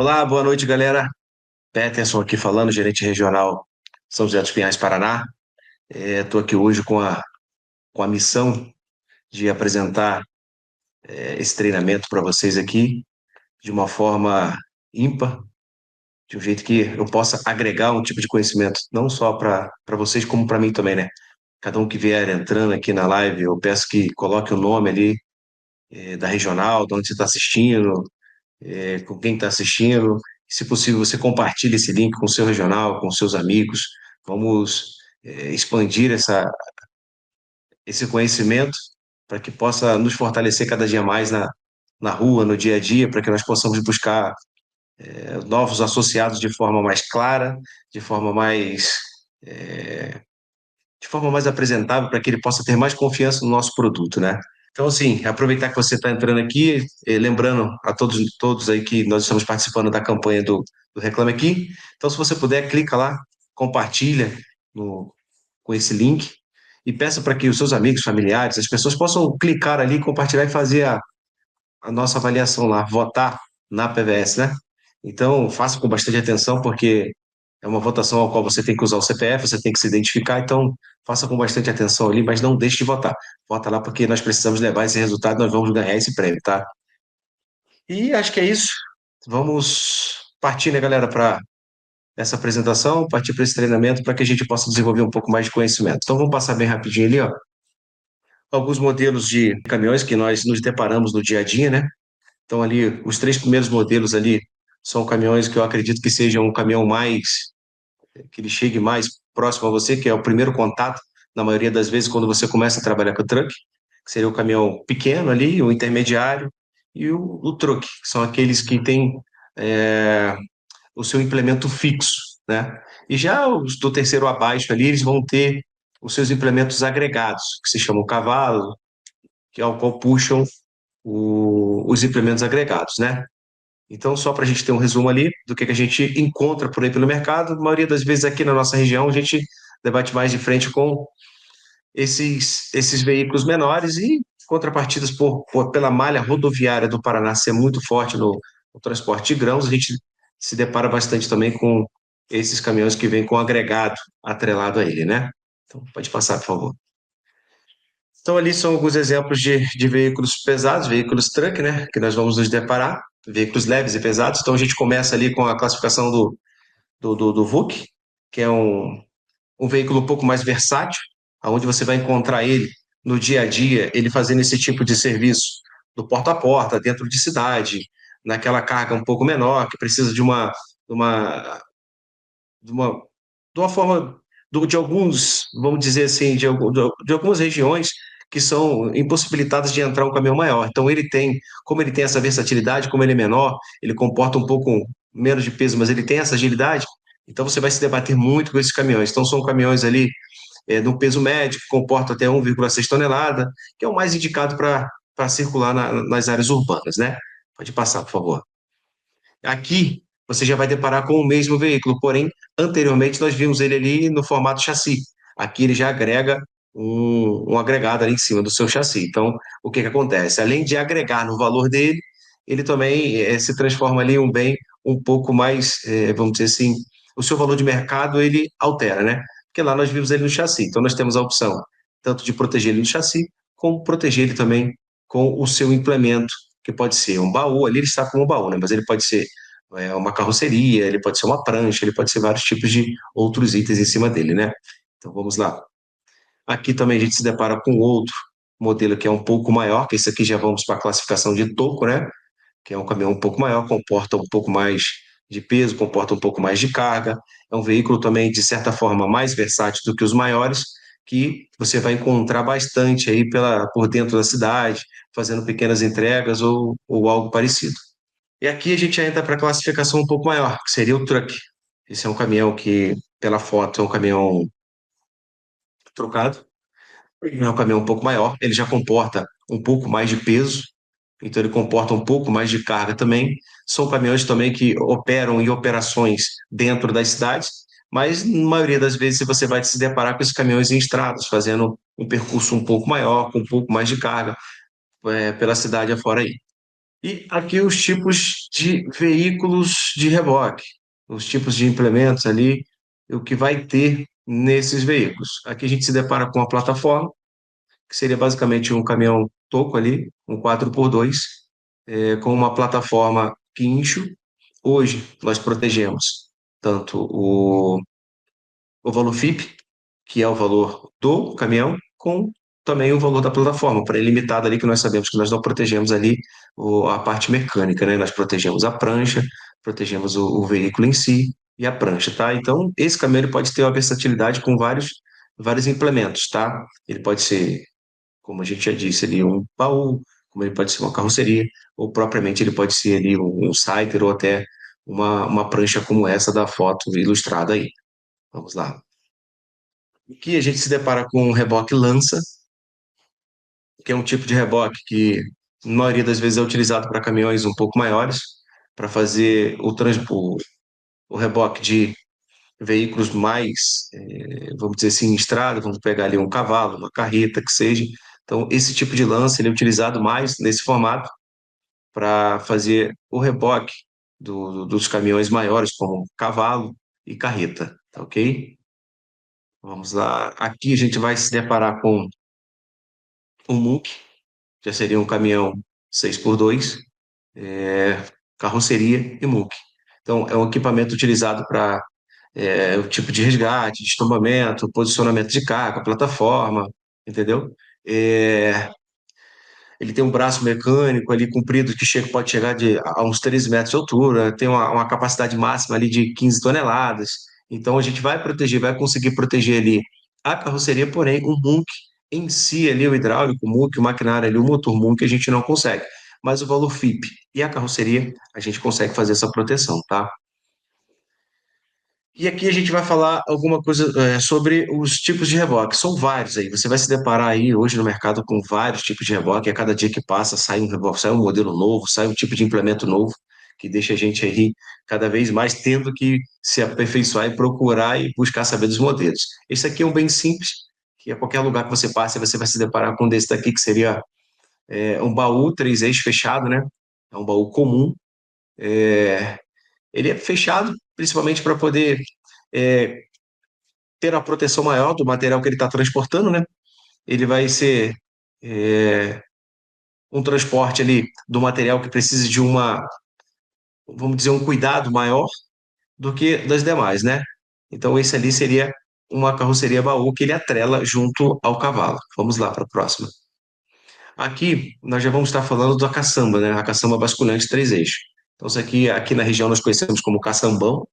Olá, boa noite, galera. Peterson aqui falando, gerente regional São José dos Pinhais, Paraná. Estou aqui hoje com a missão de apresentar esse treinamento para vocês aqui de uma forma ímpar, de um jeito que eu possa agregar um tipo de conhecimento, não só para vocês, como para mim também, né? Cada um que vier entrando aqui na live, eu peço que coloque o nome ali da regional, de onde você está assistindo, com quem está assistindo. Se possível, você compartilhe esse link com o seu regional, com seus amigos. Vamos, expandir esse conhecimento para que possa nos fortalecer cada dia mais na rua, no dia a dia, para que nós possamos buscar novos associados de forma mais clara, de forma mais, de forma mais apresentável, para que ele possa ter mais confiança no nosso produto, né? Então, assim, aproveitar que você está entrando aqui, lembrando a todos aí que nós estamos participando da campanha do Reclame Aqui. Então, se você puder, clica lá, compartilha no, com esse link e peça para que os seus amigos, familiares, as pessoas possam clicar ali, compartilhar e fazer a nossa avaliação lá, votar na PVS, né? Então, faça com bastante atenção, porque é uma votação ao qual você tem que usar o CPF, você tem que se identificar, então faça com bastante atenção ali, mas não deixe de votar. Vota lá porque nós precisamos levar esse resultado, nós vamos ganhar esse prêmio, tá? E acho que é isso. Vamos partir, né, galera, para essa apresentação, partir para esse treinamento para que a gente possa desenvolver um pouco mais de conhecimento. Então vamos passar bem rapidinho ali, ó, alguns modelos de caminhões que nós nos deparamos no dia a dia, né? Então ali, os três primeiros modelos ali são caminhões que eu acredito que sejam um caminhão mais, que ele chegue mais próximo a você, que é o primeiro contato, na maioria das vezes, quando você começa a trabalhar com o truck, que seria o caminhão pequeno ali, o intermediário e o truck, que são aqueles que têm é, o seu implemento fixo, né? E já os do terceiro abaixo ali, eles vão ter os seus implementos agregados, que se chamam cavalo, que é o qual puxam os implementos agregados, né? Então, só para a gente ter um resumo ali do que a gente encontra por aí pelo mercado, a maioria das vezes aqui na nossa região a gente debate mais de frente com esses veículos menores e contrapartidas pela malha rodoviária do Paraná ser muito forte no transporte de grãos, a gente se depara bastante também com esses caminhões que vêm com agregado atrelado a ele, né? Então, pode passar, por favor. Então, ali são alguns exemplos de veículos pesados, veículos truck, né? Que nós vamos nos deparar, veículos leves e pesados. Então, a gente começa ali com a classificação do VUC, que é um veículo um pouco mais versátil, onde você vai encontrar ele no dia a dia, ele fazendo esse tipo de serviço do porta a porta, dentro de cidade, naquela carga um pouco menor, que precisa de uma, de uma, de uma forma, de alguns, vamos dizer assim, de algumas regiões que são impossibilitadas de entrar um caminhão maior. Então ele tem, como ele tem essa versatilidade, como ele é menor, ele comporta um pouco menos de peso, mas ele tem essa agilidade, então você vai se debater muito com esses caminhões. Então são caminhões ali no peso médio, que comporta até 1,6 tonelada, que é o mais indicado para circular nas áreas urbanas, né? Pode passar, por favor. Aqui você já vai deparar com o mesmo veículo, porém, anteriormente nós vimos ele ali no formato chassi. Aqui ele já agrega um agregado ali em cima do seu chassi. Então, o que que acontece? Além de agregar no valor dele, ele também se transforma ali em um bem um pouco mais, vamos dizer assim, o seu valor de mercado ele altera, né? Porque lá nós vimos ele no chassi. Então, nós temos a opção tanto de proteger ele no chassi, como proteger ele também com o seu implemento, que pode ser um baú, ali ele está como um baú, né? Mas ele pode ser uma carroceria, ele pode ser uma prancha, ele pode ser vários tipos de outros itens em cima dele, né? Então vamos lá. Aqui também a gente se depara com outro modelo que é um pouco maior, que esse aqui já vamos para a classificação de toco, né? Que é um caminhão um pouco maior, comporta um pouco mais de peso, comporta um pouco mais de carga. É um veículo também, de certa forma, mais versátil do que os maiores, que você vai encontrar bastante aí por dentro da cidade, fazendo pequenas entregas ou algo parecido. E aqui a gente entra para a classificação um pouco maior, que seria o truck. Esse é um caminhão que, pela foto, é um caminhão trocado. É um caminhão um pouco maior, ele já comporta um pouco mais de peso, então ele comporta um pouco mais de carga também. São caminhões também que operam em operações dentro das cidades, mas na maioria das vezes você vai se deparar com esses caminhões em estradas, fazendo um percurso um pouco maior, com um pouco mais de carga, pela cidade afora aí. E aqui os tipos de veículos de reboque, os tipos de implementos ali, o que vai ter nesses veículos. Aqui a gente se depara com a plataforma, que seria basicamente um caminhão toco ali, um 4x2, com uma plataforma guincho. Hoje nós protegemos tanto o valor FIP, que é o valor do caminhão, com também o valor da plataforma, para limitado ali, que nós sabemos que nós não protegemos ali a parte mecânica, né? Nós protegemos a prancha, protegemos o veículo em si e a prancha, tá? Então, esse caminhão ele pode ter uma versatilidade com vários implementos, tá? Ele pode ser, como a gente já disse ali, um baú, como ele pode ser uma carroceria, ou propriamente ele pode ser ali um sider ou até uma prancha como essa da foto ilustrada aí. Vamos lá. Aqui a gente se depara com um reboque lança, que é um tipo de reboque que, na maioria das vezes, é utilizado para caminhões um pouco maiores, para fazer o reboque de veículos mais, vamos dizer assim, em estrada, vamos pegar ali um cavalo, uma carreta, que seja. Então, esse tipo de lança ele é utilizado mais nesse formato para fazer o reboque dos caminhões maiores, como cavalo e carreta, tá ok? Vamos lá. Aqui a gente vai se deparar com um MUC, já seria um caminhão 6x2, carroceria e MUC. Então, é um equipamento utilizado para o tipo de resgate, destombamento, posicionamento de carga, plataforma, entendeu? É, ele tem um braço mecânico ali comprido que pode chegar a uns 13 metros de altura, tem uma capacidade máxima ali de 15 toneladas. Então a gente vai proteger, vai conseguir proteger ali a carroceria, porém o MUNC em si ali, o hidráulico, o MUNC, o maquinário ali, o motor MUNC a gente não consegue. Mas o valor FIP e a carroceria a gente consegue fazer essa proteção, tá? E aqui a gente vai falar alguma coisa sobre os tipos de reboque. São vários aí. Você vai se deparar aí hoje no mercado com vários tipos de reboque. A cada dia que passa sai um reboque, sai um modelo novo, sai um tipo de implemento novo, que deixa a gente aí cada vez mais tendo que se aperfeiçoar e procurar e buscar saber dos modelos. Esse aqui é um bem simples, que a qualquer lugar que você passe, você vai se deparar com um desse daqui, que seria um baú três eixos fechado, né? É um baú comum. Ele é fechado principalmente para poder é, ter a proteção maior do material que ele está transportando, né? Ele vai ser é, um transporte ali do material que precisa de vamos dizer, um cuidado maior do que das demais, né? Então, esse ali seria uma carroceria baú que ele atrela junto ao cavalo. Vamos lá para a próxima. Aqui, nós já vamos estar falando da caçamba, né? A caçamba basculante três eixos. Então, isso aqui na região nós conhecemos como caçambão.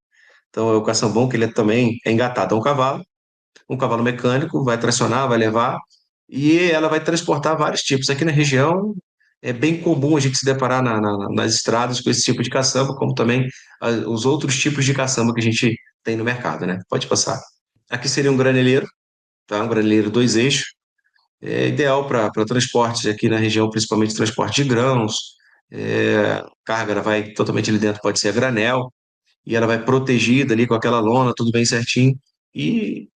Então, é o caçambão que ele também é engatado a um cavalo mecânico, vai tracionar, vai levar, e ela vai transportar vários tipos. Aqui na região é bem comum a gente se deparar nas estradas com esse tipo de caçamba, como também os outros tipos de caçamba que a gente tem no mercado, né? Pode passar. Aqui seria um graneleiro, tá? Um graneleiro dois eixos, é ideal para transportes aqui na região, principalmente transporte de grãos. Carga ela vai totalmente ali dentro, pode ser a granel, e ela vai protegida ali com aquela lona, tudo bem certinho. E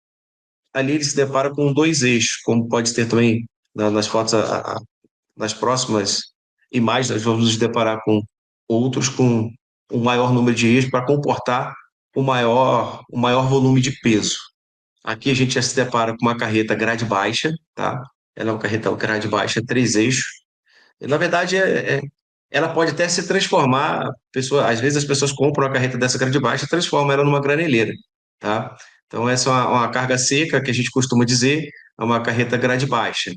ali ele se depara com dois eixos, como pode ter também nas fotos, nas próximas imagens, nós vamos nos deparar com outros com um maior número de eixos para comportar o maior volume de peso. Aqui a gente já se depara com uma carreta grade baixa, tá? Ela é uma carreta grade baixa, três eixos. E, na verdade, ela pode até se transformar, às vezes as pessoas compram uma carreta dessa grade baixa e transformam ela numa graneleira, tá? Então, essa é uma carga seca, que a gente costuma dizer, é uma carreta grade baixa.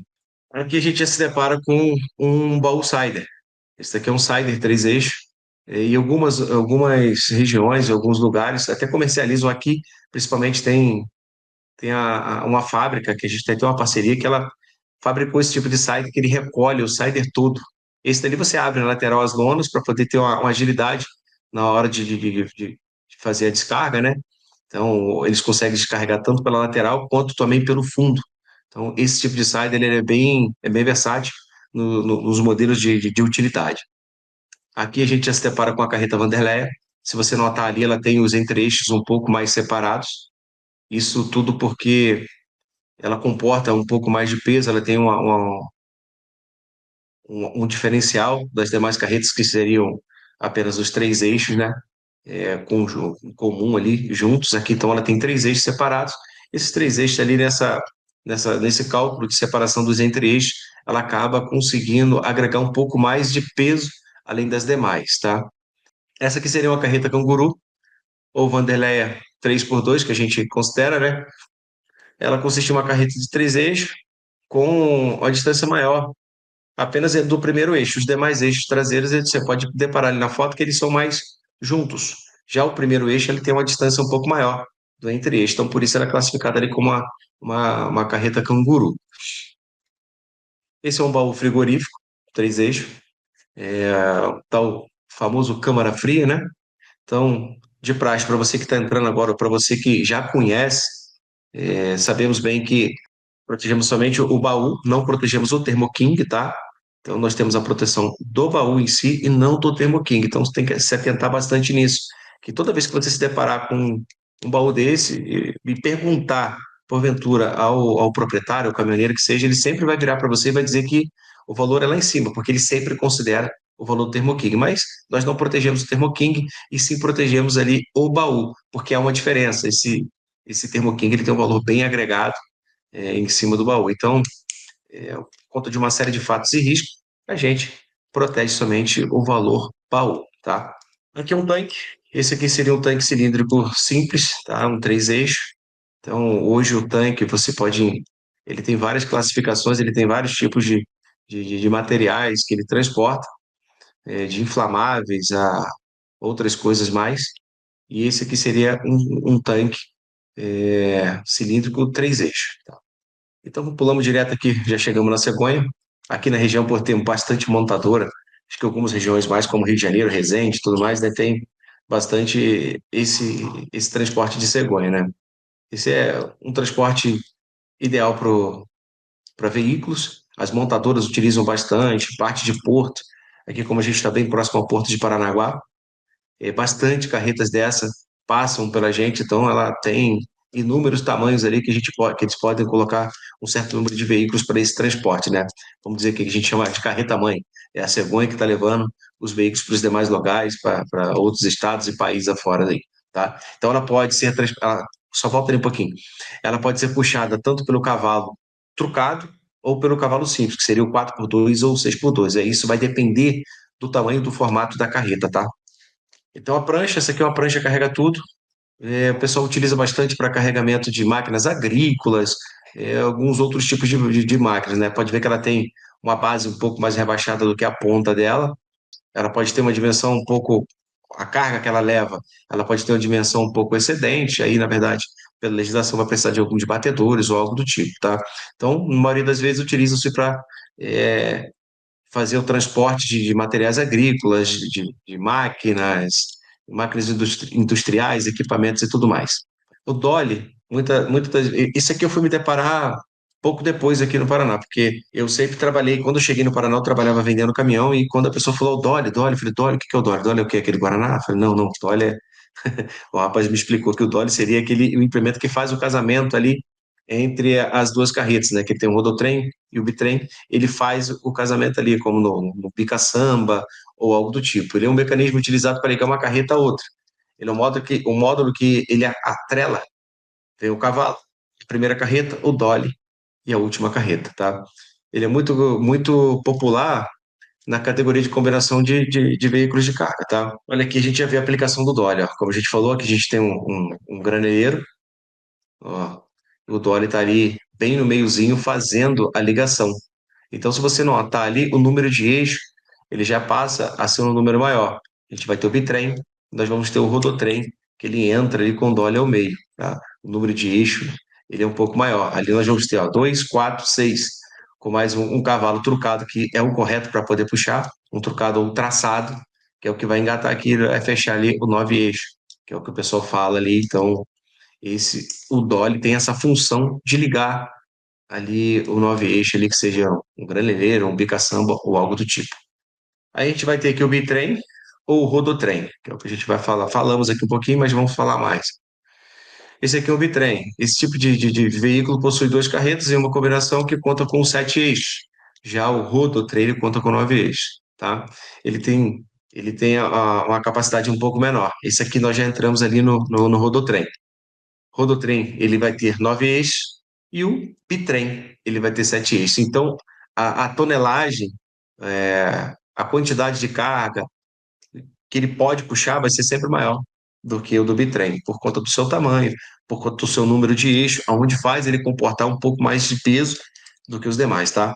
Aqui a gente já se depara com um baú sider. Esse daqui é um sider três eixos, e algumas regiões, alguns lugares, até comercializam aqui, principalmente tem uma fábrica que a gente tem uma parceria que ela fabricou esse tipo de sider que ele recolhe o sider todo. Esse dali você abre na lateral as lonas para poder ter uma agilidade na hora de fazer a descarga, né? Então, eles conseguem descarregar tanto pela lateral quanto também pelo fundo. Então, esse tipo de sider ele é bem versátil nos modelos de utilidade. Aqui a gente já se depara com a carreta Vanderleia. Se você notar ali, ela tem os entre-eixos um pouco mais separados. Isso tudo porque ela comporta um pouco mais de peso, ela tem um diferencial das demais carretas que seriam apenas os três eixos, né? Comum ali, juntos aqui, então ela tem três eixos separados. Esses três eixos ali nesse cálculo de separação dos entre-eixos, ela acaba conseguindo agregar um pouco mais de peso além das demais, tá? Essa aqui seria uma carreta canguru, ou Wanderleia 3x2 que a gente considera, né? Ela consiste em uma carreta de três eixos com uma distância maior, apenas do primeiro eixo. Os demais eixos traseiros, você pode deparar ali na foto que eles são mais juntos. Já o primeiro eixo, ele tem uma distância um pouco maior do entre-eixo, então por isso ela é classificada ali como uma carreta canguru. Esse é um baú frigorífico, três eixos, o tal famoso câmara fria, né? Então, de praxe, para você que está entrando agora, para você que já conhece, sabemos bem que protegemos somente o baú, não protegemos o Thermoking, tá? Então, nós temos a proteção do baú em si e não do Thermoking. Então, você tem que se atentar bastante nisso. Que toda vez que você se deparar com um baú desse e perguntar, porventura, ao proprietário, ao caminhoneiro que seja, ele sempre vai virar para você e vai dizer que o valor é lá em cima, porque ele sempre considera o valor do Thermoking. Mas nós não protegemos o Thermoking e sim protegemos ali o baú, porque há uma diferença. Esse Thermoking ele tem um valor bem agregado em cima do baú. Então, por conta de uma série de fatos e riscos, a gente protege somente o valor baú, tá? Aqui é um tanque. Esse aqui seria um tanque cilíndrico simples, tá? Um três eixos. Então, hoje o tanque você pode. Ele tem várias classificações, ele tem vários tipos de materiais que ele transporta, de inflamáveis a outras coisas mais. E esse aqui seria um tanque cilíndrico três eixos. Tá? Então, pulamos direto aqui, já chegamos na cegonha. Aqui na região, por ter bastante montadora, acho que algumas regiões mais, como Rio de Janeiro, Resende, tudo mais, né, tem bastante esse transporte de cegonha, né? Esse é um transporte ideal para veículos. As montadoras utilizam bastante, parte de porto. Aqui, como a gente está bem próximo ao porto de Paranaguá, bastante carretas dessa passam pela gente, então ela tem inúmeros tamanhos ali que a gente pode, que eles podem colocar um certo número de veículos para esse transporte, né? Vamos dizer que a gente chama de carreta-mãe, é a cegonha que está levando os veículos para os demais locais, para outros estados e países afora daí, tá? Então ela pode ser, só volta ali um pouquinho, ela pode ser puxada tanto pelo cavalo trucado ou pelo cavalo simples, que seria o 4x2 ou 6x2, isso vai depender do tamanho do formato da carreta, tá? Então, a prancha, essa aqui é uma prancha carrega tudo. O pessoal utiliza bastante para carregamento de máquinas agrícolas, alguns outros tipos de máquinas, né? Pode ver que ela tem uma base um pouco mais rebaixada do que a ponta dela. Ela pode ter uma dimensão um pouco, a carga que ela leva, ela pode ter uma dimensão um pouco excedente. Aí, na verdade, pela legislação, vai precisar de alguns batedores ou algo do tipo, tá? Então, na maioria das vezes, utilizam-se para fazer o transporte de materiais agrícolas, de máquinas industriais, equipamentos e tudo mais. O Dolly, isso aqui eu fui me deparar pouco depois aqui no Paraná, porque eu sempre trabalhei, quando eu cheguei no Paraná, eu trabalhava vendendo caminhão, e quando a pessoa falou Dolly, eu falei, Dolly, o que que é o Dolly? Dolly é o quê? Aquele Guaraná? Eu falei, não, não, Dolly é o rapaz me explicou que o Dolly seria o implemento que faz o casamento ali entre as duas carretas, né? Que tem o rodotrem e o bitrem. Ele faz o casamento ali, como no pica-samba ou algo do tipo. Ele é um mecanismo utilizado para ligar uma carreta a outra. Ele é um módulo que ele atrela, tem o cavalo, a primeira carreta, o Dolly e a última carreta, tá? Ele é muito, muito popular na categoria de combinação de veículos de carga, tá? Olha aqui, a gente já vê a aplicação do Dolly, ó. Como a gente falou, aqui a gente tem um graneiro, ó. O Dolly está ali bem no meiozinho fazendo a ligação. Então, se você notar ali, o número de eixo, ele já passa a ser um número maior. A gente vai ter o bitrem, nós vamos ter o rodotrem, que ele entra ali com o Dolly ao meio, tá? O número de eixo, ele é um pouco maior. Ali nós vamos ter, ó, 2, 4, 6, com mais um cavalo trucado, que é o correto para poder puxar, um trucado ou traçado, que é o que vai engatar aqui, vai fechar ali o 9 eixo, que é o que o pessoal fala ali. Então, o Dolly tem essa função de ligar ali o nove eixo ali, que seja um graneleiro, um bica-samba ou algo do tipo. Aí a gente vai ter aqui o bitrem ou o rodotrem, que é o que a gente vai falar. Falamos aqui um pouquinho, mas vamos falar mais. Esse aqui é o bitrem. Esse tipo de veículo possui duas carretas e uma combinação que conta com sete eixos. Já o Rodotrem ele conta com 9 eixos, tá? Ele tem, ele tem uma capacidade um pouco menor. Esse aqui nós já entramos ali no Rodotrem. Rodotrem, ele vai ter 9 eixos e o bitrem, ele vai ter 7 eixos. Então, a tonelagem, a quantidade de carga que ele pode puxar vai ser sempre maior do que o do bitrem, por conta do seu tamanho, por conta do seu número de eixos, aonde faz ele comportar um pouco mais de peso do que os demais, tá?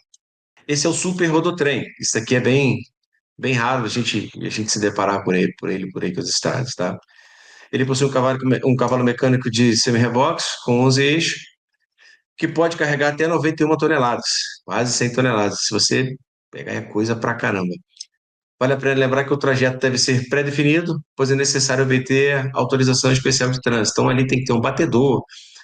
Esse é o super rodotrem. Isso aqui é bem raro a gente se deparar por aí pelos estados, tá? Ele possui um cavalo mecânico de semi-reboque com 11 eixos, que pode carregar até 91 toneladas, quase 100 toneladas. Se você pegar é coisa pra caramba. Vale a pena lembrar que o trajeto deve ser pré-definido, pois é necessário obter autorização especial de trânsito. Então, ali tem que ter um batedor,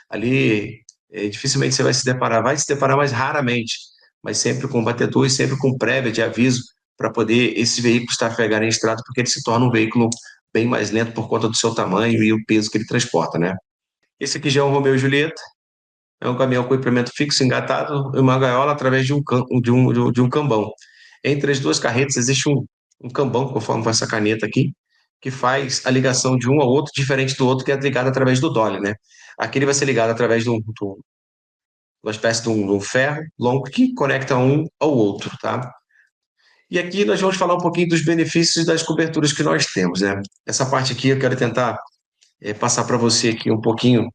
ali dificilmente você vai se deparar mais raramente, mas sempre com batedor e sempre com prévia de aviso para poder esses veículos trafegarem em estrada, porque ele se torna um veículo bem mais lento por conta do seu tamanho e o peso que ele transporta, né? Esse aqui já é um Romeo e Julieta, é um caminhão com implemento fixo engatado em uma gaiola através de um cambão. Entre as duas carretas existe um cambão, conforme com essa caneta aqui, que faz a ligação de um ao outro, diferente do outro que é ligado através do dolly, né? Aqui ele vai ser ligado através de uma espécie de um ferro longo que conecta um ao outro, tá? E aqui nós vamos falar um pouquinho dos benefícios das coberturas que nós temos, né? Essa parte aqui eu quero tentar passar para você aqui um pouquinho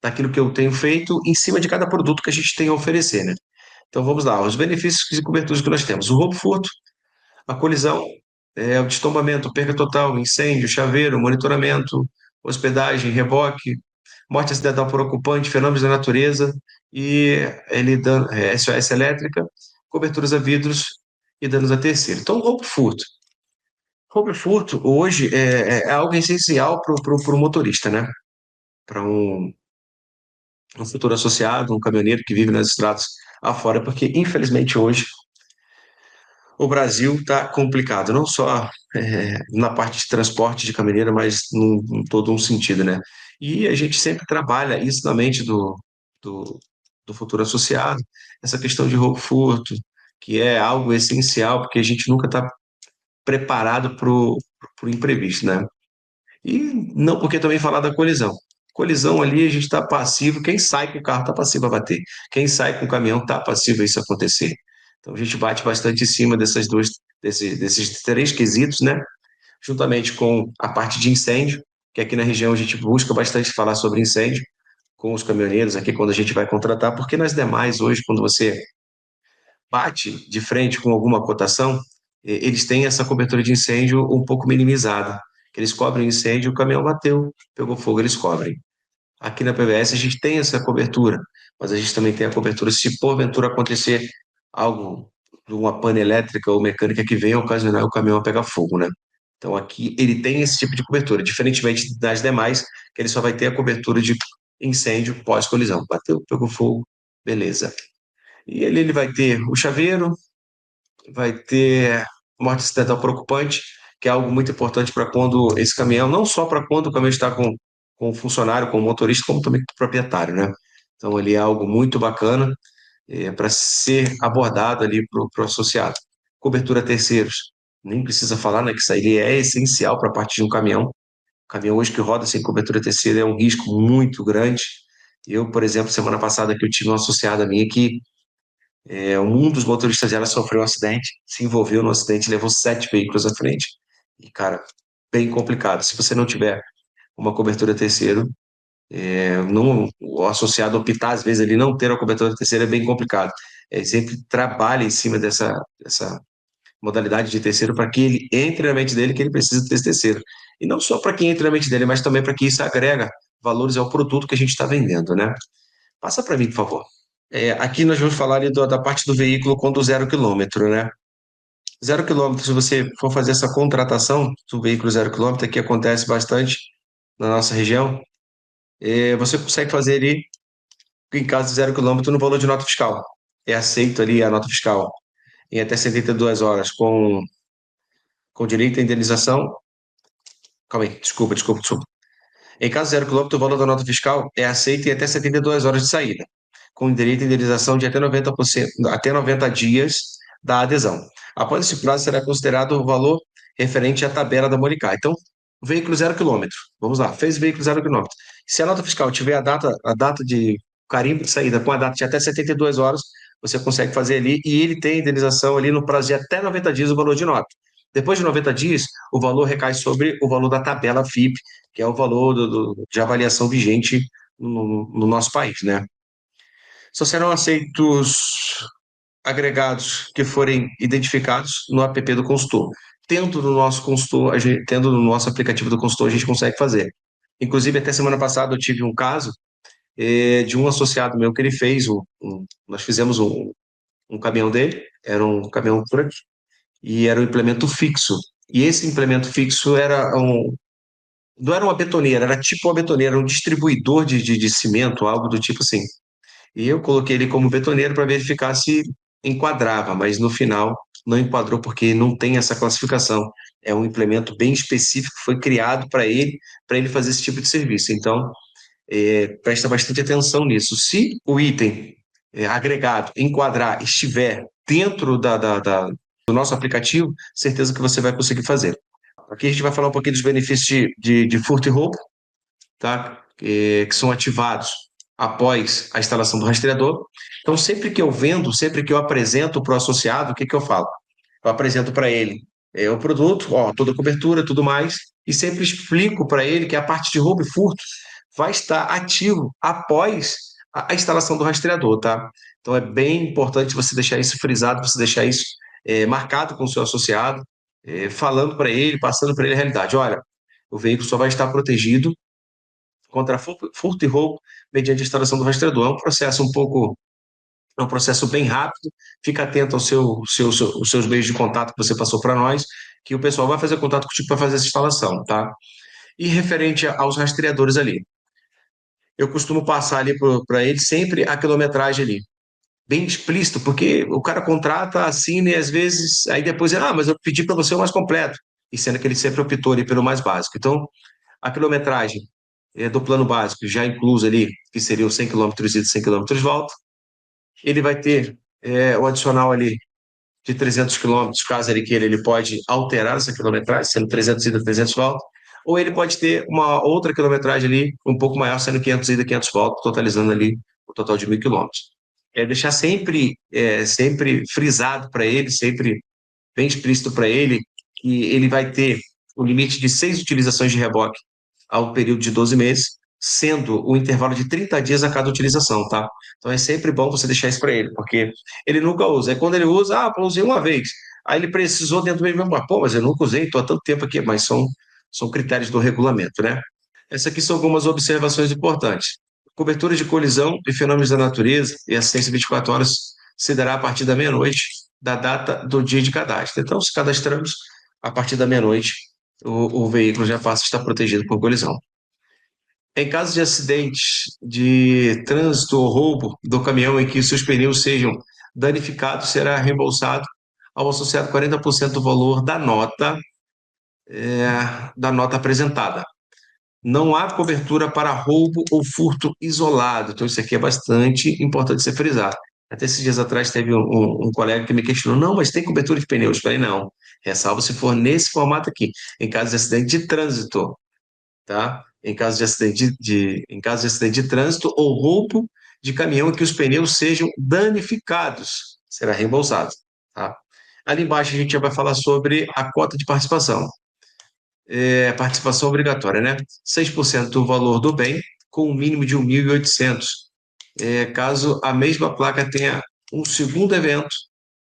daquilo que eu tenho feito em cima de cada produto que a gente tem a oferecer, né? Então vamos lá, os benefícios e coberturas que nós temos. O roubo furto, a colisão, o destombamento, perda total, incêndio, chaveiro, monitoramento, hospedagem, reboque, morte acidental por ocupante, fenômenos da natureza e SOS elétrica, coberturas a vidros e danos a terceiro. Então, roubo furto. Roubo furto hoje é algo essencial para o motorista, né? Para um futuro associado, um caminhoneiro que vive nas estradas afora, porque infelizmente hoje o Brasil está complicado, não só na parte de transporte de caminhoneiro, mas em todo um sentido, né? E a gente sempre trabalha isso na mente do, do futuro associado, essa questão de roubo furto, que é algo essencial, porque a gente nunca está preparado para o imprevisto, né? E não porque também falar da colisão. Colisão ali, a gente está passivo, quem sai com o carro está passivo a bater, quem sai com o caminhão está passivo a isso acontecer. Então a gente bate bastante em cima desses três quesitos, né? Juntamente com a parte de incêndio, que aqui na região a gente busca bastante falar sobre incêndio com os caminhoneiros aqui quando a gente vai contratar, porque nas demais hoje, quando você bate de frente com alguma cotação, eles têm essa cobertura de incêndio um pouco minimizada. Eles cobrem o incêndio, o caminhão bateu, pegou fogo, eles cobrem. Aqui na PBS a gente tem essa cobertura, mas a gente também tem a cobertura se porventura acontecer algo de uma pane elétrica ou mecânica que venha ocasionar o caminhão a pegar fogo, né? Então aqui ele tem esse tipo de cobertura, diferentemente das demais, que ele só vai ter a cobertura de incêndio pós-colisão. Bateu, pegou fogo, beleza. E ele vai ter o chaveiro, vai ter morte acidental preocupante, que é algo muito importante para quando esse caminhão, não só para quando o caminhão está com o funcionário, com o motorista, como também com o proprietário, né? Então, ali é algo muito bacana para ser abordado ali para o associado. Cobertura a terceiros, nem precisa falar, né, que isso aí é essencial para a parte de um caminhão. O caminhão hoje que roda sem cobertura terceira é um risco muito grande. Eu, por exemplo, semana passada que eu tive uma associada minha que um dos motoristas dela sofreu um acidente, se envolveu no acidente, levou 7 veículos à frente. E, cara, bem complicado. Se você não tiver uma cobertura terceiro, não, o associado optar, às vezes, ele não ter a cobertura terceira é bem complicado. Sempre trabalha em cima dessa modalidade de terceiro para que ele entre na mente dele que ele precisa desse terceiro. E não só para que entre na mente dele, mas também para que isso agrega valores ao produto que a gente está vendendo, né? Passa para mim, por favor. Aqui nós vamos falar ali da parte do veículo quando 0 km, né? 0 km, se você for fazer essa contratação do veículo 0 km, que acontece bastante na nossa região, você consegue fazer ali, em caso de 0 km, no valor de nota fiscal. É aceito ali a nota fiscal em até 72 horas com direito à indenização. Calma aí, desculpa. Em caso de 0 km, o valor da nota fiscal é aceito em até 72 horas de saída, com direito à indenização de até 90%, até 90 dias da adesão. Após esse prazo, será considerado o valor referente à tabela da Molicar. Então, veículo 0 km. Vamos lá, fez veículo 0 km. Se a nota fiscal tiver a data de carimbo de saída com a data de até 72 horas, você consegue fazer ali e ele tem indenização ali no prazo de até 90 dias o valor de nota. Depois de 90 dias, o valor recai sobre o valor da tabela FIP, que é o valor de avaliação vigente no nosso país, né? Só serão aceitos agregados que forem identificados no app do consultor. Tendo no nosso consultor, tendo no nosso aplicativo do consultor, a gente consegue fazer. Inclusive, até semana passada eu tive um caso de um associado meu que ele fez, nós fizemos um caminhão dele, era um caminhão truck, e era um implemento fixo. E esse implemento fixo não era uma betoneira, era tipo uma betoneira, era um distribuidor de cimento, algo do tipo assim. E eu coloquei ele como betoneiro para verificar se enquadrava, mas no final não enquadrou porque não tem essa classificação. É um implemento bem específico que foi criado para ele fazer esse tipo de serviço. Então, presta bastante atenção nisso. Se o item agregado, enquadrar, estiver dentro do nosso aplicativo, certeza que você vai conseguir fazer. Aqui a gente vai falar um pouquinho dos benefícios de furto e roubo, tá? Que são ativados após a instalação do rastreador. Então, sempre que eu vendo, sempre que eu apresento para o associado, o que que eu falo? Eu apresento para ele o produto, ó, toda a cobertura, tudo mais, e sempre explico para ele que a parte de roubo e furto vai estar ativo após a instalação do rastreador, tá? Então, é bem importante você deixar isso frisado, você deixar isso marcado com o seu associado, falando para ele, passando para ele a realidade. Olha, o veículo só vai estar protegido contra furto e roubo mediante a instalação do rastreador. É um processo bem rápido. Fica atento aos seus meios de contato que você passou para nós, que o pessoal vai fazer contato contigo para fazer essa instalação, tá? E referente aos rastreadores ali, eu costumo passar ali para ele sempre a quilometragem ali, bem explícito, porque o cara contrata, assina e às vezes, aí depois ele, mas eu pedi para você o mais completo, e sendo que ele sempre optou ali pelo mais básico. Então, a quilometragem do plano básico, já incluso ali, que seriam 100 quilômetros ida e 100 quilômetros volta, ele vai ter o adicional ali de 300 quilômetros, caso ele queira, ele pode alterar essa quilometragem, sendo 300 ida, 300 volta, ou ele pode ter uma outra quilometragem ali, um pouco maior, sendo 500 ida, 500 volta, totalizando ali o total de 1.000 quilômetros. Deixar sempre frisado para ele, sempre bem explícito para ele, que ele vai ter o limite de 6 utilizações de reboque ao período de 12 meses, sendo o intervalo de 30 dias a cada utilização, tá? Então é sempre bom você deixar isso para ele, porque ele nunca usa. Aí quando ele usa, eu usei uma vez. Aí ele precisou dentro do mesmo, mas eu nunca usei, estou há tanto tempo aqui, mas são critérios do regulamento, né? Essas aqui são algumas observações importantes. Cobertura de colisão e fenômenos da natureza e assistência 24 horas se dará a partir da meia-noite da data do dia de cadastro. Então, se cadastramos, a partir da meia-noite, o veículo já passa a estar protegido por colisão. Em caso de acidentes de trânsito ou roubo do caminhão em que seus pneus sejam danificados, será reembolsado ao associado 40% do valor da nota apresentada. Não há cobertura para roubo ou furto isolado. Então, isso aqui é bastante importante ser frisado. Até esses dias atrás teve um colega que me questionou: não, mas tem cobertura de pneus? Eu falei: não, ressalvo se for nesse formato aqui, em caso de acidente de trânsito, tá? Em caso de acidente de trânsito ou roubo de caminhão em que os pneus sejam danificados, será reembolsado, tá? Ali embaixo a gente já vai falar sobre a cota de participação. Participação obrigatória, né? 6% do valor do bem, com um mínimo de 1.800. Caso a mesma placa tenha um segundo evento,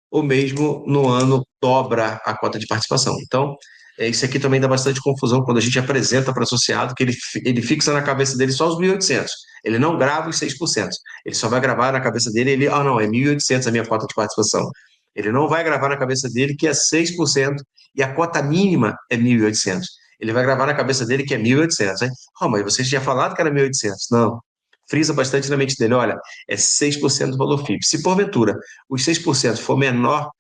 ou mesmo no ano dobra a cota de participação. Então, isso aqui também dá bastante confusão quando a gente apresenta para o associado que ele fixa na cabeça dele só os 1.800. Ele não grava os 6%. Ele só vai gravar na cabeça dele, não, é 1.800 a minha cota de participação. Ele não vai gravar na cabeça dele que é 6% e a cota mínima é 1.800. Ele vai gravar na cabeça dele que é 1.800, hein? Mas você tinha falado que era 1.800. Não. Frisa bastante na mente dele, olha, é 6% do valor FIP. Se porventura os 6% for menor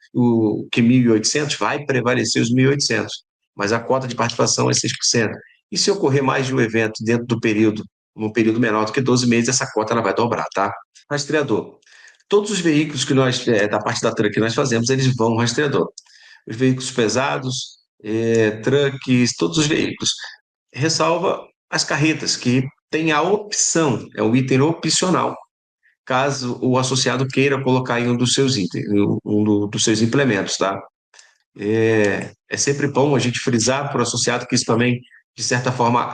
que 1.800, vai prevalecer os 1.800, mas a cota de participação é 6%. E se ocorrer mais de um evento dentro do período, um período menor do que 12 meses, essa cota ela vai dobrar, tá? Rastreador. Todos os veículos que nós, da parte da truck que nós fazemos, eles vão rastreador. Os veículos pesados, trucks, todos os veículos. Ressalva as carretas, que tem a opção, é um item opcional, caso o associado queira colocar em um dos seus itens, dos seus implementos, tá? É sempre bom a gente frisar para o associado que isso também, de certa forma,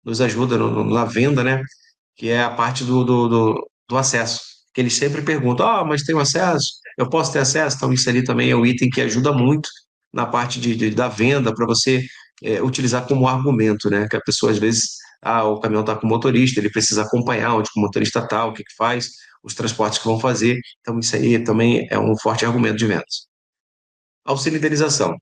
nos ajuda na venda, né? Que é a parte do acesso, que eles sempre perguntam, mas tem acesso? Eu posso ter acesso? Então, isso ali também é um item que ajuda muito na parte da venda, para você utilizar como argumento, né? Que a pessoa, às vezes, o caminhão está com o motorista, ele precisa acompanhar onde que o motorista está, o que que faz, os transportes que vão fazer. Então, isso aí também é um forte argumento de vendas. Auxílio indenização.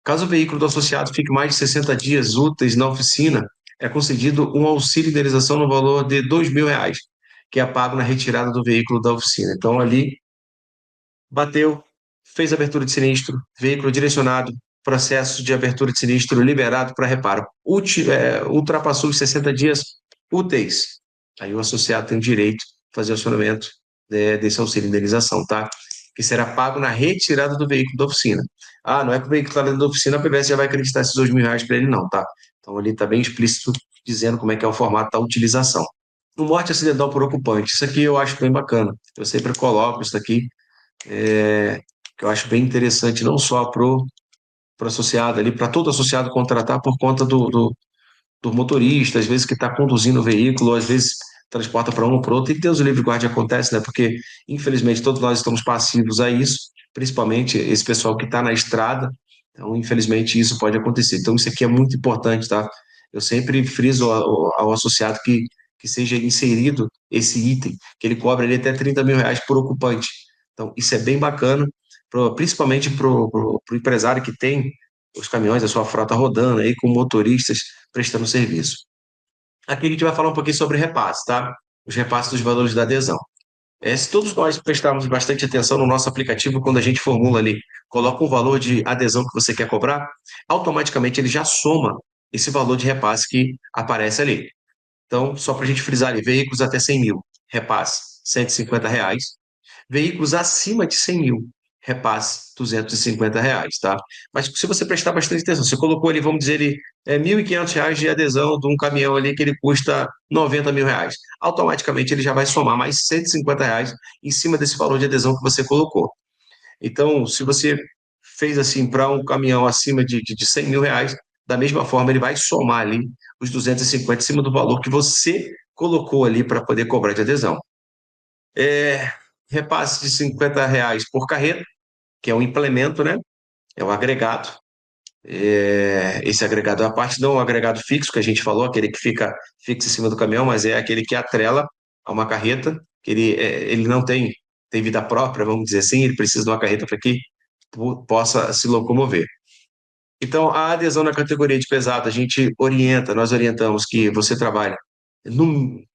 Caso o veículo do associado fique mais de 60 dias úteis na oficina, é concedido um auxílio indenização no valor de R$ 2.000, que é pago na retirada do veículo da oficina. Então, ali, bateu, fez abertura de sinistro, veículo direcionado, processo de abertura de sinistro liberado para reparo. Ultrapassou os 60 dias úteis. Aí o associado tem o direito de fazer o acionamento desse auxílio indenização, tá? Que será pago na retirada do veículo da oficina. Não é que o veículo está dentro da oficina, a PBS já vai acreditar esses R$ 2.000 para ele, não, tá? Então ali está bem explícito dizendo como é que é o formato da utilização. O morte acidental por ocupante, isso aqui eu acho bem bacana. Eu sempre coloco isso aqui, que eu acho bem interessante, não só para o associado ali, para todo associado contratar por conta do motorista, às vezes que está conduzindo o veículo, às vezes transporta para um ou para outro, e Deus o livre guarde acontece, né? Porque, infelizmente, todos nós estamos passivos a isso, principalmente esse pessoal que está na estrada, então, infelizmente, isso pode acontecer. Então, isso aqui é muito importante, tá? Eu sempre friso ao associado que seja inserido esse item, que ele cobra ali até R$ 30.000 por ocupante. Então, isso é bem bacana, principalmente para o empresário que tem os caminhões, a sua frota rodando aí com motoristas prestando serviço. Aqui a gente vai falar um pouquinho sobre repasse, tá? Os repasses dos valores da adesão. Se todos nós prestarmos bastante atenção no nosso aplicativo, quando a gente formula ali, coloca o valor de adesão que você quer cobrar, automaticamente ele já soma esse valor de repasse que aparece ali. Então, só para a gente frisar ali, veículos até 100 mil, repasse R$ 150. Veículos acima de 100 mil, repasse R$ 250, tá? Mas se você prestar bastante atenção, você colocou ali, vamos dizer, R$ 1.500 de adesão de um caminhão ali que ele custa R$ 90.000. Automaticamente ele já vai somar mais R$ 150 em cima desse valor de adesão que você colocou. Então, se você fez assim para um caminhão acima de R$ 100.000, da mesma forma ele vai somar ali os 250 em cima do valor que você colocou ali para poder cobrar de adesão. Repasse de R$ 50 por carreta, que é um implemento, né? É um agregado. Esse agregado é a parte, não o agregado fixo que a gente falou, aquele que fica fixo em cima do caminhão, mas é aquele que atrela a uma carreta, que ele não tem vida própria, vamos dizer assim, ele precisa de uma carreta para que possa se locomover. Então, a adesão na categoria de pesado, nós orientamos que você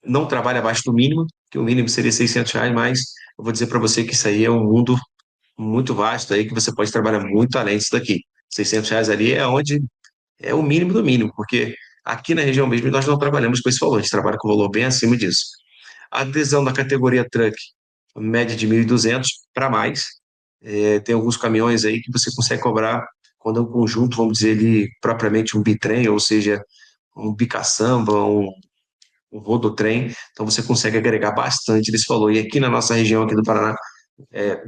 não trabalhe abaixo do mínimo, que o mínimo seria R$ 600, mas eu vou dizer para você que isso aí é um mundo muito vasto aí, que você pode trabalhar muito além disso daqui. R$ 600 ali é onde é o mínimo do mínimo, porque aqui na região mesmo nós não trabalhamos com esse valor, a gente trabalha com um valor bem acima disso. A adesão da categoria truck, média de 1.200 para mais. Tem alguns caminhões aí que você consegue cobrar quando é um conjunto, vamos dizer ali, propriamente um bitrem, ou seja, um bicaçamba, um rodotrem, então você consegue agregar bastante desse valor. E aqui na nossa região aqui do Paraná,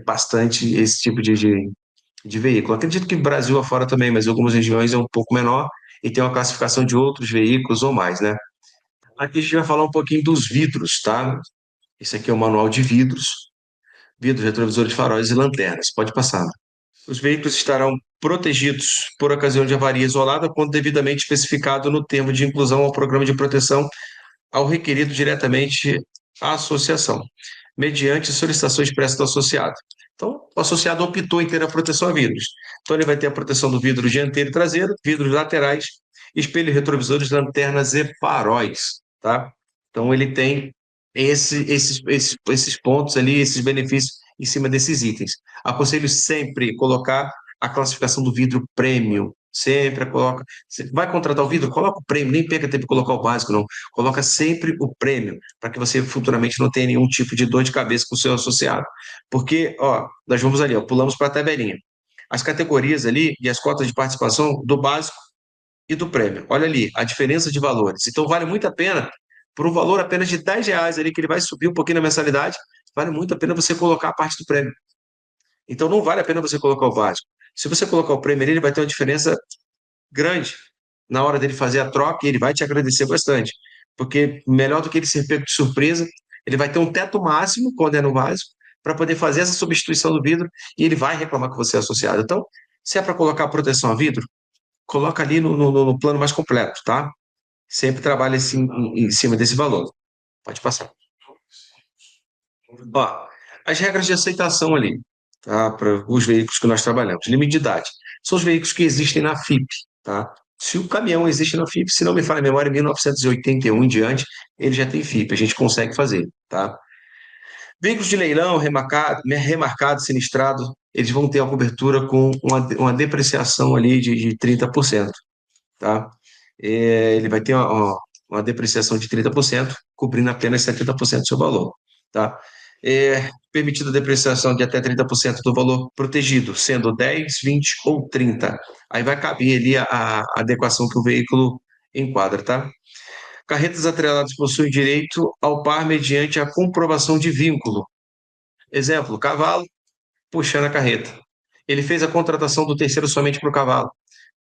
bastante esse tipo de veículo. Acredito que Brasil afora também, mas em algumas regiões é um pouco menor e tem uma classificação de outros veículos ou mais, né? Aqui a gente vai falar um pouquinho dos vidros, tá? Esse aqui é o manual de vidros, retrovisores, faróis e lanternas. Pode passar. Os veículos estarão protegidos por ocasião de avaria isolada quando devidamente especificado no termo de inclusão ao programa de proteção ao requerido diretamente à associação, mediante solicitação expressa do associado. Então, o associado optou em ter a proteção a vidros. Então, ele vai ter a proteção do vidro dianteiro e traseiro, vidros laterais, espelho, retrovisores, lanternas e faróis, tá? Então, ele tem esses pontos ali, esses benefícios em cima desses itens. Aconselho sempre colocar a classificação do vidro premium, Sempre coloca. Você vai contratar o vidro? Coloca o prêmio, nem perca tempo em colocar o básico, não. Coloca sempre o prêmio, para que você futuramente não tenha nenhum tipo de dor de cabeça com o seu associado. Porque, ó, nós vamos ali, ó, pulamos para a tabelinha. As categorias ali e as cotas de participação do básico e do prêmio. Olha ali, a diferença de valores. Então, vale muito a pena, por um valor apenas de R$ 10 ali, que ele vai subir um pouquinho na mensalidade, vale muito a pena você colocar a parte do prêmio. Então, não vale a pena você colocar o básico. Se você colocar o prêmio ali, ele vai ter uma diferença grande na hora dele fazer a troca e ele vai te agradecer bastante. Porque melhor do que ele ser pego de surpresa, ele vai ter um teto máximo quando é no básico para poder fazer essa substituição do vidro e ele vai reclamar que você é associado. Então, se é para colocar proteção a vidro, coloca ali no plano mais completo, tá? Sempre trabalha assim, em cima desse valor. Pode passar. Ó, as regras de aceitação ali, tá? Para os veículos que nós trabalhamos. Limite de idade. São os veículos que existem na FIP, tá? Se o caminhão existe na FIP, se não me falha a memória, em 1981 em diante, ele já tem FIP, a gente consegue fazer, tá? Veículos de leilão, remarcado, sinistrado, eles vão ter a cobertura com uma depreciação ali de 30%, tá? Ele vai ter uma depreciação de 30%, cobrindo apenas 70% do seu valor, tá? Permitida depreciação de até 30% do valor protegido, sendo 10, 20 ou 30. Aí vai caber ali a adequação que o veículo enquadra, tá? Carretas atreladas possuem direito ao par mediante a comprovação de vínculo. Exemplo, cavalo puxando a carreta. Ele fez a contratação do terceiro somente para o cavalo.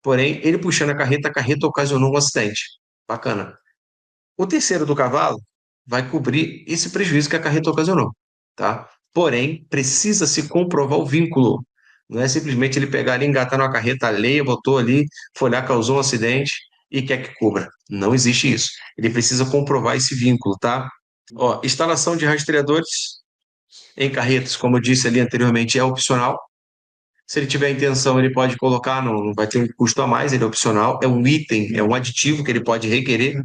Porém, ele puxando a carreta ocasionou um acidente. Bacana. O terceiro do cavalo vai cobrir esse prejuízo que a carreta ocasionou, tá? Porém, precisa se comprovar o vínculo. Não é simplesmente ele pegar ali, engatar numa carreta alheia, botou ali, foi lá, causou um acidente e quer que cubra. Não existe isso. Ele precisa comprovar esse vínculo, tá? Ó, instalação de rastreadores em carretas, como eu disse ali anteriormente, é opcional. Se ele tiver a intenção, ele pode colocar, não vai ter um custo a mais, ele é opcional, é um item, é um aditivo que ele pode requerer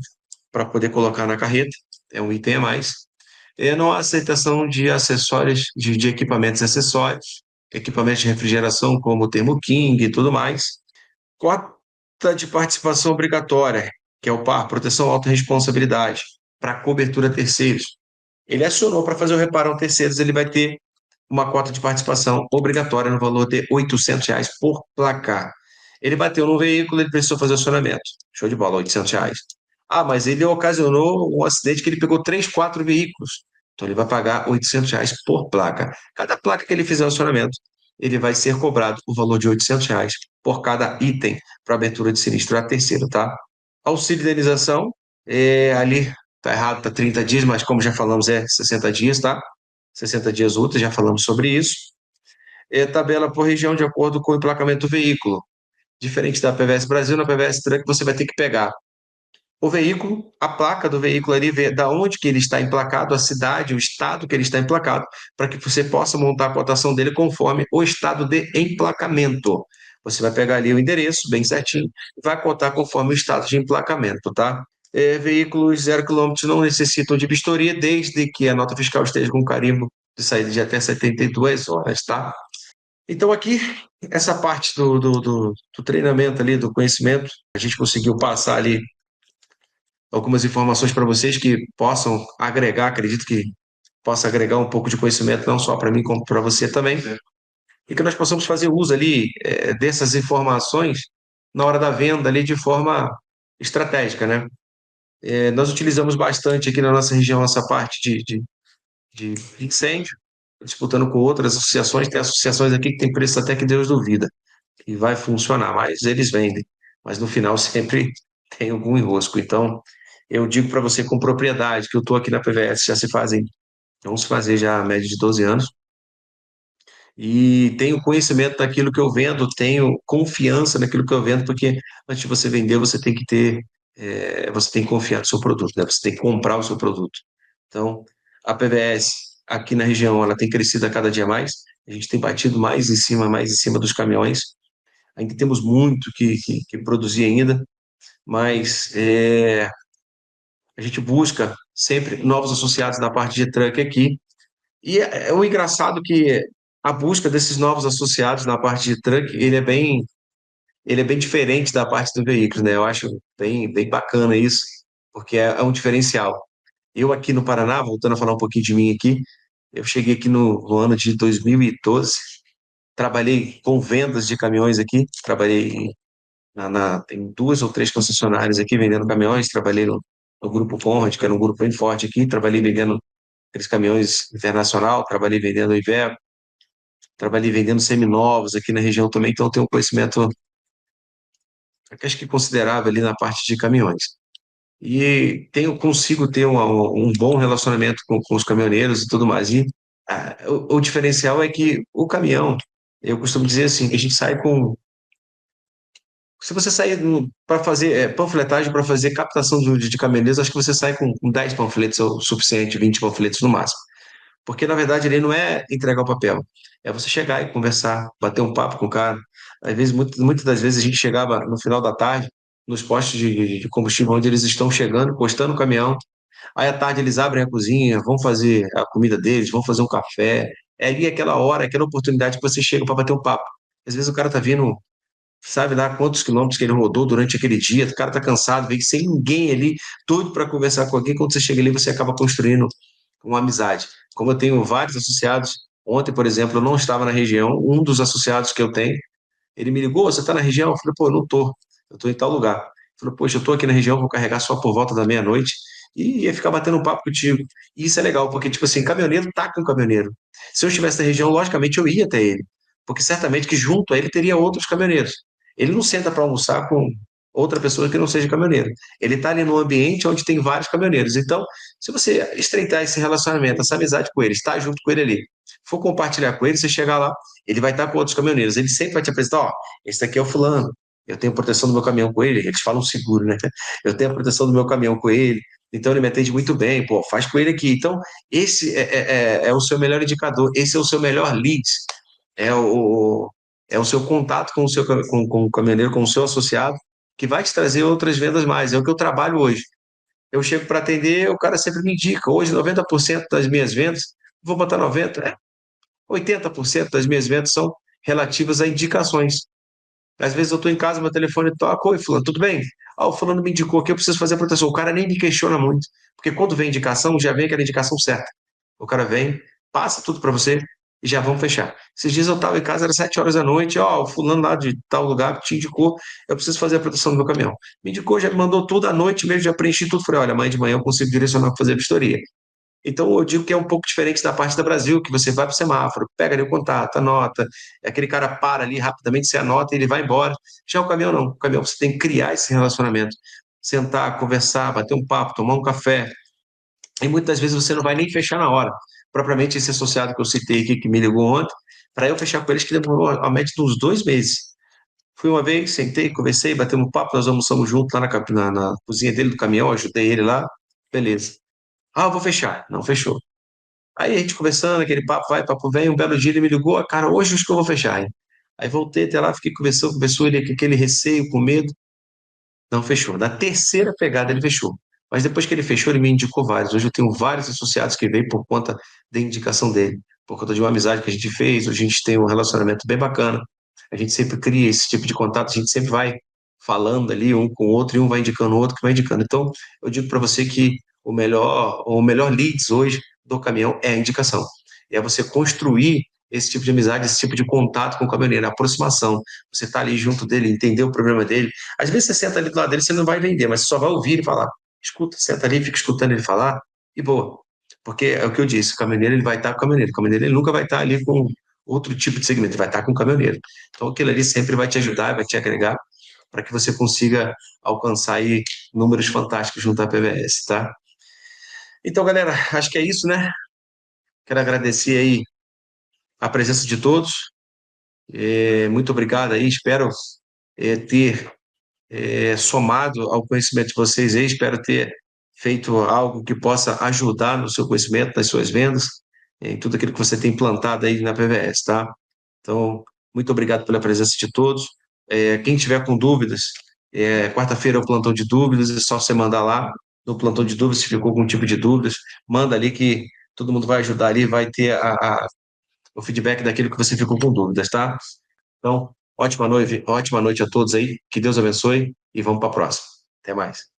para poder colocar na carreta, é um item a mais. E não há aceitação de acessórios, de equipamentos e acessórios, equipamentos de refrigeração como o Thermo King e tudo mais. Cota de participação obrigatória, que é o PAR, proteção autorresponsabilidade, para cobertura a terceiros. Ele acionou para fazer o reparo a terceiros, ele vai ter uma cota de participação obrigatória no valor de R$ 800 por placar. Ele bateu no veículo, ele precisou fazer o acionamento. Show de bola, R$ 800. Ah, mas ele ocasionou um acidente que ele pegou três, quatro veículos. Então ele vai pagar R$ 800 por placa. Cada placa que ele fizer o acionamento, ele vai ser cobrado o valor de R$ 800 por cada item para abertura de sinistro a terceiro, tá? Auxílio indenização, ali tá errado, tá 30 dias, mas como já falamos, é 60 dias, tá? 60 dias úteis, já falamos sobre isso. Tabela por região de acordo com o emplacamento do veículo. Diferente da PVS Brasil, na PVS Truck você vai ter que pegar o veículo, a placa do veículo ali, ver da onde que ele está emplacado, a cidade, o estado que ele está emplacado, para que você possa montar a cotação dele conforme o estado de emplacamento. Você vai pegar ali o endereço, bem certinho, e vai cotar conforme o estado de emplacamento, tá? Veículos 0 km não necessitam de vistoria, desde que a nota fiscal esteja com carimbo de saída de até 72 horas, tá? Então, aqui, essa parte do treinamento ali, do conhecimento, a gente conseguiu passar ali algumas informações para vocês que possam agregar, acredito que possa agregar um pouco de conhecimento, não só para mim, como para você também, e que nós possamos fazer uso ali dessas informações na hora da venda ali de forma estratégica, né? Nós utilizamos bastante aqui na nossa região essa parte de incêndio, disputando com outras associações, tem associações aqui que tem preço até que Deus duvida, e vai funcionar, mas eles vendem, mas no final sempre tem algum enrosco, então eu digo para você com propriedade que eu estou aqui na PVS, já se fazem, vamos fazer já a média de 12 anos, e tenho conhecimento daquilo que eu vendo, tenho confiança naquilo que eu vendo, porque antes de você vender, você tem que ter, você tem que confiar no seu produto, né? Você tem que comprar o seu produto. Então, a PVS aqui na região, ela tem crescido a cada dia mais, a gente tem batido mais em cima dos caminhões, ainda temos muito que produzir ainda, mas a gente busca sempre novos associados da parte de truck aqui. E é o engraçado que a busca desses novos associados na parte de truck, ele é bem ele é bem diferente da parte do veículo, né? Eu acho bem bacana isso, porque é um diferencial. Eu aqui no Paraná, voltando a falar um pouquinho de mim aqui, eu cheguei aqui no ano de 2012, trabalhei com vendas de caminhões aqui, trabalhei tem duas ou três concessionárias aqui vendendo caminhões, trabalhei no Grupo Conrad, que era um grupo bem forte aqui, trabalhei vendendo aqueles caminhões internacional, trabalhei vendendo Iveco, trabalhei vendendo seminovos aqui na região também, então eu tenho um conhecimento, acho que considerável ali na parte de caminhões. E consigo ter um bom relacionamento com os caminhoneiros e tudo mais. E o diferencial é que o caminhão, eu costumo dizer assim, que a gente sai com. Se você sair para fazer panfletagem, para fazer captação de caminhoneiros, acho que você sai com 10 panfletos é o suficiente, 20 panfletos no máximo. Porque, na verdade, ele não é entregar o papel, é você chegar e conversar, bater um papo com o cara. Às vezes, muitas das vezes, a gente chegava no final da tarde, nos postos de combustível onde eles estão chegando, postando o caminhão. Aí à tarde eles abrem a cozinha, vão fazer a comida deles, vão fazer um café. É ali aquela hora, aquela oportunidade que você chega para bater um papo. Às vezes o cara tá vindo, sabe lá quantos quilômetros que ele rodou durante aquele dia, o cara tá cansado, vem sem ninguém ali, doido para conversar com alguém. Quando você chega ali, você acaba construindo uma amizade. Como eu tenho vários associados, ontem, por exemplo, eu não estava na região, um dos associados que eu tenho, ele me ligou, você está na região? Eu falei, pô, eu não tô, eu tô em tal lugar. Ele falou, poxa, eu tô aqui na região, vou carregar só por volta da meia-noite e ia ficar batendo um papo contigo. E isso é legal, porque, tipo assim, caminhoneiro tá com caminhoneiro. Se eu estivesse na região, logicamente eu ia até ele, porque certamente que junto a ele teria outros caminhoneiros. Ele não senta para almoçar com outra pessoa que não seja caminhoneiro. Ele está ali num ambiente onde tem vários caminhoneiros. Então, se você estreitar esse relacionamento, essa amizade com ele, estar junto com ele ali, for compartilhar com ele, você chegar lá, ele vai estar com outros caminhoneiros. Ele sempre vai te apresentar, ó, esse daqui é o fulano. Eu tenho proteção do meu caminhão com ele. Eles falam seguro, né? Eu tenho a proteção do meu caminhão com ele. Então ele me atende muito bem. Pô, faz com ele aqui. Então esse é o seu melhor indicador. Esse é o seu melhor lead. É é o seu contato com o seu com o caminhoneiro, com o seu associado, que vai te trazer outras vendas mais. É o que eu trabalho hoje. Eu chego para atender, o cara sempre me indica. Hoje 90% das minhas vendas, vou botar 90, 80% das minhas vendas são relativas a indicações. Às vezes eu estou em casa, meu telefone toca, oi, fulano, tudo bem? Ah, o fulano me indicou que eu preciso fazer a proteção. O cara nem me questiona muito, porque quando vem indicação, já vem aquela indicação certa. O cara vem, passa tudo para você e já vamos fechar. Esses dias eu estava em casa, era 7 horas da noite, ó, o fulano lá de tal lugar te indicou, eu preciso fazer a proteção do meu caminhão. Me indicou, já me mandou tudo à noite mesmo, já preenchi tudo. Falei, olha, amanhã de manhã eu consigo direcionar para fazer a vistoria. Então, eu digo que é um pouco diferente da parte do Brasil, que você vai para o semáforo, pega ali o contato, anota, aquele cara para ali rapidamente, você anota e ele vai embora. Já o caminhão não. O caminhão você tem que criar esse relacionamento, sentar, conversar, bater um papo, tomar um café. E muitas vezes você não vai nem fechar na hora. Propriamente esse associado que eu citei aqui, que me ligou ontem, para eu fechar com eles, que demorou a média de uns 2 meses. Fui uma vez, sentei, conversei, batemos um papo, nós almoçamos junto lá na cozinha dele do caminhão, ajudei ele lá, beleza. Ah, eu vou fechar. Não, fechou. Aí a gente conversando, aquele papo vai, papo vem, um belo dia ele me ligou, "Ah, cara, hoje acho que eu vou fechar, hein?" Aí voltei até lá, fiquei conversando, conversou, ele com aquele receio, com medo, não fechou. Na terceira pegada ele fechou. Mas depois que ele fechou, ele me indicou vários. Hoje eu tenho vários associados que veio por conta da indicação dele, por conta de uma amizade que a gente fez, hoje a gente tem um relacionamento bem bacana, a gente sempre cria esse tipo de contato, a gente sempre vai falando ali um com o outro, e um vai indicando o outro, que vai indicando. Então, eu digo para você que o melhor leads hoje do caminhão é a indicação. É você construir esse tipo de amizade, esse tipo de contato com o caminhoneiro, a aproximação. Você está ali junto dele, entender o problema dele. Às vezes você senta ali do lado dele, você não vai vender, mas você só vai ouvir ele falar. Escuta, senta ali, fica escutando ele falar e boa. Porque é o que eu disse, o caminhoneiro ele vai estar com o caminhoneiro. O caminhoneiro ele nunca vai estar ali com outro tipo de segmento, ele vai estar com o caminhoneiro. Então aquilo ali sempre vai te ajudar, vai te agregar para que você consiga alcançar aí números fantásticos junto à PVS, tá? Então, galera, acho que é isso, né? Quero agradecer aí a presença de todos. Muito obrigado aí, espero ter somado ao conhecimento de vocês aí, espero ter feito algo que possa ajudar no seu conhecimento, nas suas vendas, em tudo aquilo que você tem plantado aí na PVS, tá? Então, muito obrigado pela presença de todos. Quem tiver com dúvidas, quarta-feira é o plantão de dúvidas, é só você mandar lá no plantão de dúvidas, se ficou com algum tipo de dúvidas, manda ali que todo mundo vai ajudar ali, vai ter o feedback daquilo que você ficou com dúvidas, tá? Então, Ótima noite a todos aí. Que Deus abençoe e vamos para a próxima. Até mais.